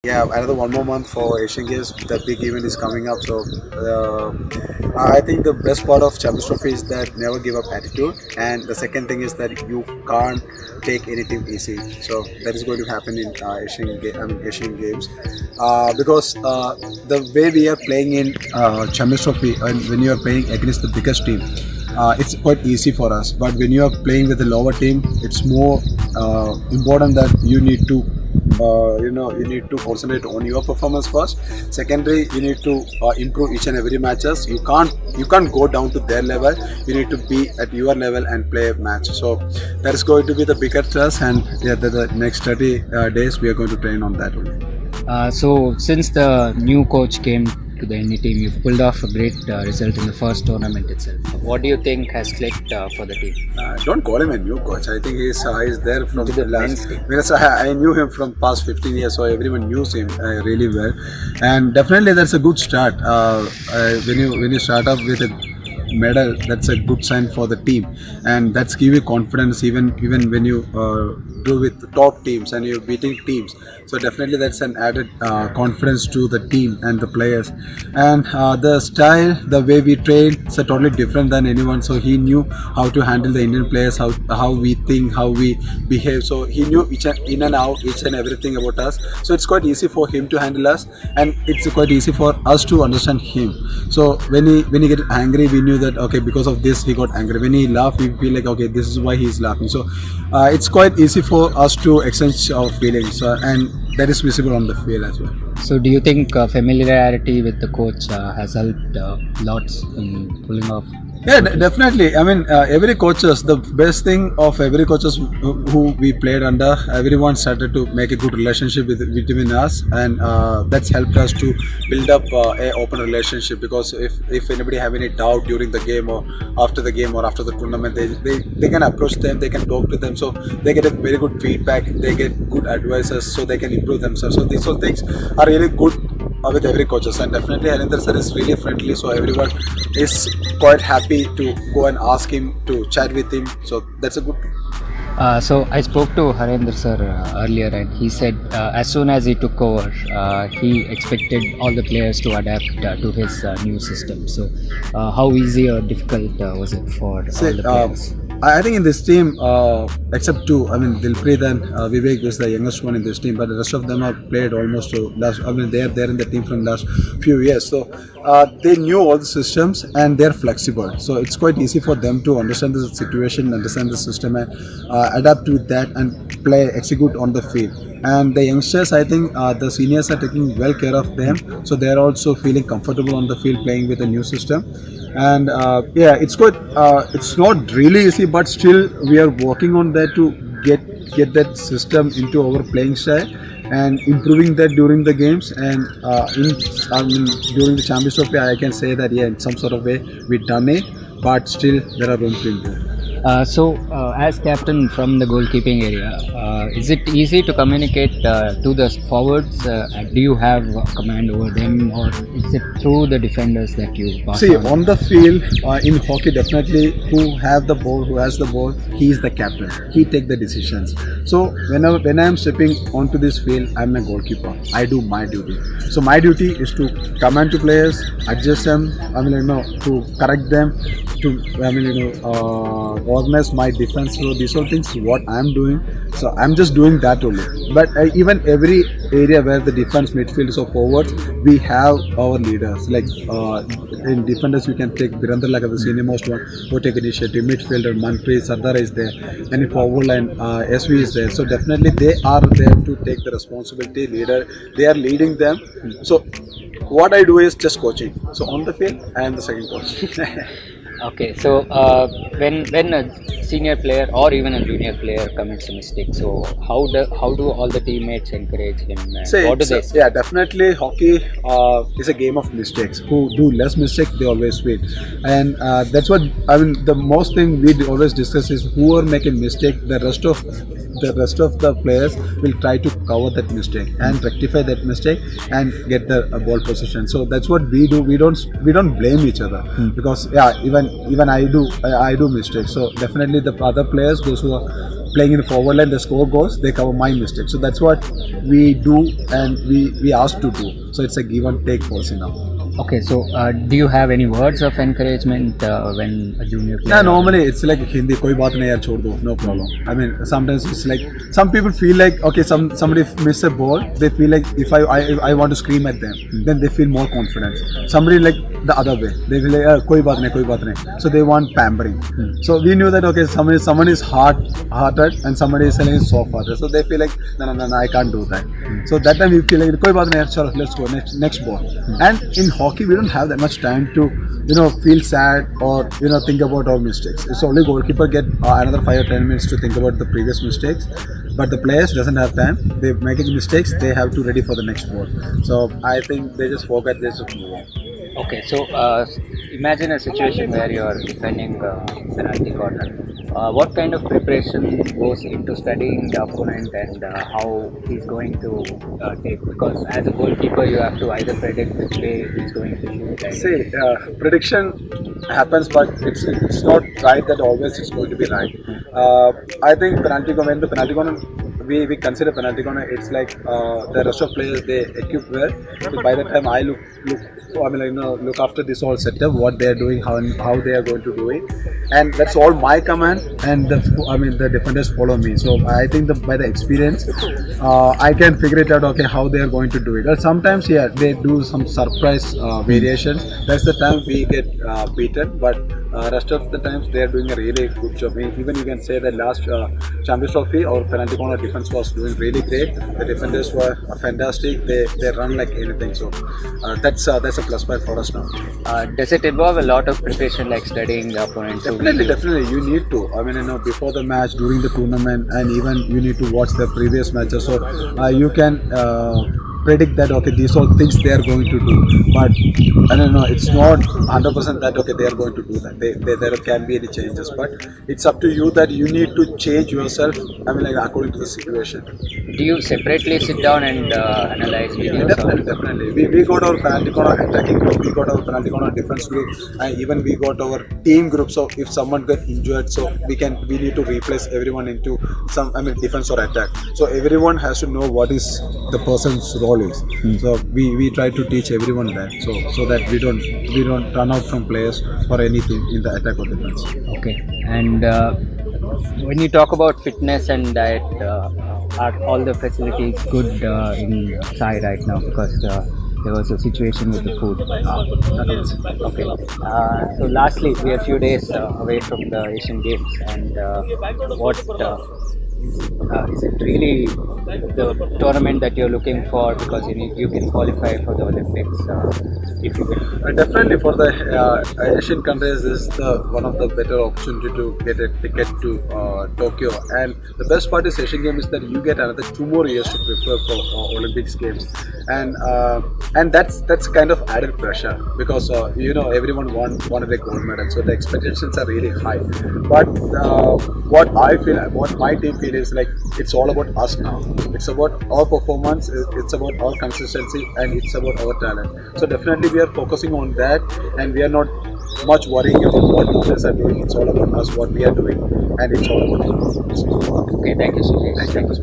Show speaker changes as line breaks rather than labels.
Yeah, another one more month for Asian Games. The big event is coming up. So I think the best part of Champions Trophy is that never give up attitude, and the second thing is that you can't take any team easy. So that is going to happen in Asian Games because the way we are playing in Champions Trophy, and when you are playing against the biggest team, it's quite easy for us. But when you are playing with a lower team, it's more important that you need to you need to concentrate on your performance first. Secondly, you need to improve each and every matches. You can't go down to their level. You need to be at your level and play a match. So that is going to be the bigger task, and yeah, the next 30 days we are going to train on that only.
So since the new coach came to the NE team, you've pulled off a great result in the first tournament itself. What do you think has clicked for the team?
Don't call him a new coach. I think he's there from
To the
the last.
men's team.
Because I knew him from past 15 years, so everyone knew him really well, and definitely that's a good start. When you start off with a medal, that's a good sign for the team, and that's give you confidence even when you do with the top teams and you're beating teams. So definitely that's an added confidence to the team and the players. And the style, the way we train, it's totally different than anyone. So he knew how to handle the Indian players, how we think, how we behave. So he knew in and out each and everything about us. So it's quite easy for him to handle us, and it's quite easy for us to understand him. So when he get angry, we knew that okay, because of this he got angry. When he laughed, we feel like okay, this is why he's laughing. So it's quite easy for us to exchange our feelings, and that is visible on the field as well.
So do you think familiarity with the coach has helped lots in pulling off?
Yeah, definitely. I mean, every coaches, the best thing of every coaches who we played under, everyone started to make a good relationship between us, and that's helped us to build up a open relationship. Because if anybody have any doubt during the game or after the game or after the tournament, they can approach them, they can talk to them, so they get a very good feedback, they get good advices, so they can improve themselves. So these all things are really good with every coaches, and definitely Harinder sir is really friendly, so everyone is quite happy to go and ask him to chat with him. So that's a good thing.
So I spoke to Harendra sir earlier, and he said as soon as he took over, he expected all the players to adapt to his new system. So how easy or difficult was it for all the players?
I think in this team, except two, I mean Dilpreet and Vivek is the youngest one in this team, but the rest of them have played almost to last. I mean they are there in the team from last few years, so they knew all the systems and they're flexible. So it's quite easy for them to understand the situation, understand the system, and adapt to that and execute on the field. And the youngsters, I think the seniors are taking well care of them, so they're also feeling comfortable on the field playing with the new system. And yeah, it's good. It's not really easy, but still we are working on that to get that system into our playing style and improving that during the games. And during the Champions Trophy, I can say that yeah, in some sort of way we done it, but still there are room to improve.
So, as captain from the goalkeeping area, is it easy to communicate to the forwards? Do you have command over them, or is it through the defenders that you pass
See,
on?
on the field, in hockey, definitely who has the ball, he is the captain. He take the decisions. So when I am stepping onto this field, I am a goalkeeper. I do my duty. So my duty is to command to players, adjust them. To correct them, to organize my defense. So these all things what I'm doing. So I'm just doing that only. But even every area where the defense, midfield, or forwards, we have our leaders. Like in defenders, you can take Birandar like the senior most one who take initiative. Midfielder Manpreet Sardar is there, and in forward line SV is there. So definitely they are there to take the responsibility. Leader, they are leading them. So what I do is just coaching. So on the field, I am the second coach.
Okay, so when a senior player or even a junior player commits a mistake, so how do all the teammates encourage him? And what do they say?
Yeah, definitely hockey is a game of mistakes. Who do less mistakes, they always win. And that's what, I mean, the most thing we always discuss is whoever make a mistake, the rest of the players will try to cover that mistake and rectify that mistake and get the ball position. So that's what we do. We don't blame each other because yeah, even I do mistakes. So definitely the other players, those who are playing in the forward line, the score goes, they cover my mistake. So that's what we do, and we asked to do. So it's a give and take policy now.
Okay, so do you have any words of encouragement when a junior player?
Yeah, normally it's like Hindi, koi baat nahi yaar, chhod do, no problem. I mean, sometimes it's like some people feel like okay, somebody miss a ball, they feel like if I want to scream at them, then they feel more confidence. Somebody like the other way, they feel like koi baat nahi, so they want pampering. So we knew that okay, someone is hard-hearted and somebody is selling soft-hearted, so they feel like no, I can't do that. So that time we feel like koi baat nahi yaar, chalo, let's go next ball. And in hockey we don't have that much time to feel sad or think about our mistakes. It's only goalkeeper get another 5 or 10 minutes to think about the previous mistakes, but the players doesn't have time. They making mistakes, they have to ready for the next ball. So I think they just forget, they just move on.
Okay, so imagine a situation where you are defending penalty corner. What kind of preparation goes into studying the opponent and how he's going to take? Because as a goalkeeper, you have to either predict which way he's going to shoot. And
See, prediction happens, but it's not right that always it's going to be right. I think when the penalty corner, we consider penalty corner, it's like the rest of players, they equip well. So by the time I look after this whole setup, what they are doing, how they are going to do it, and that's all my command, and the defenders follow me. So I think by the experience, I can figure it out. Okay, how they are going to do it. But sometimes they do some surprise variations. That's the time we get beaten, but rest of the times they are doing a really good job. Even you can say that last Champions Trophy, our penalty corner defense was doing really great. The defenders were fantastic. They run like anything. So that's a plus point for us now.
does it involve a lot of preparation, like studying the opponent?
Definitely, you need to. Before the match, during the tournament, and even you need to watch the previous matches. So you can predict that okay, these are things they are going to do. But I don't know, it's not 100% that okay, they are going to do that. There can be any changes, but it's up to you that you need to change yourself. According to the situation.
Do you separately sit down and analyze videos?
Definitely. We got our penalty corner attacking group, we got our penalty corner defense group, and even we got our team group. So if someone get injured, so we need to replace everyone into some defense or attack. So everyone has to know what is the person's role is. So we try to teach everyone that, so that we don't run out from players or anything in the attack or defense.
Okay, and when you talk about fitness and diet, are all the facilities good in Sai right now? Because there was a situation with the food. Okay. So lastly, we are a few days away from the Asian Games, and what is it really the tournament that you're looking for? Because you can qualify for the Olympics if you will.
Definitely for the Asian countries, this is one of the better opportunity to get a ticket to Tokyo. And the best part is Asian Games is that you get another 2 more years to prepare for Olympics Games, and that's kind of added pressure because everyone wanted a gold medal, so the expectations are really high. But what my team feel is like it's all about us now. It's about our performance, it's about our consistency, and it's about our talent. So definitely we are focusing on that, and we are not much worrying about what others are doing. It's all about us, what we are doing, and it's all about our performance.
Okay, thank you, Sreejesh. Thank you.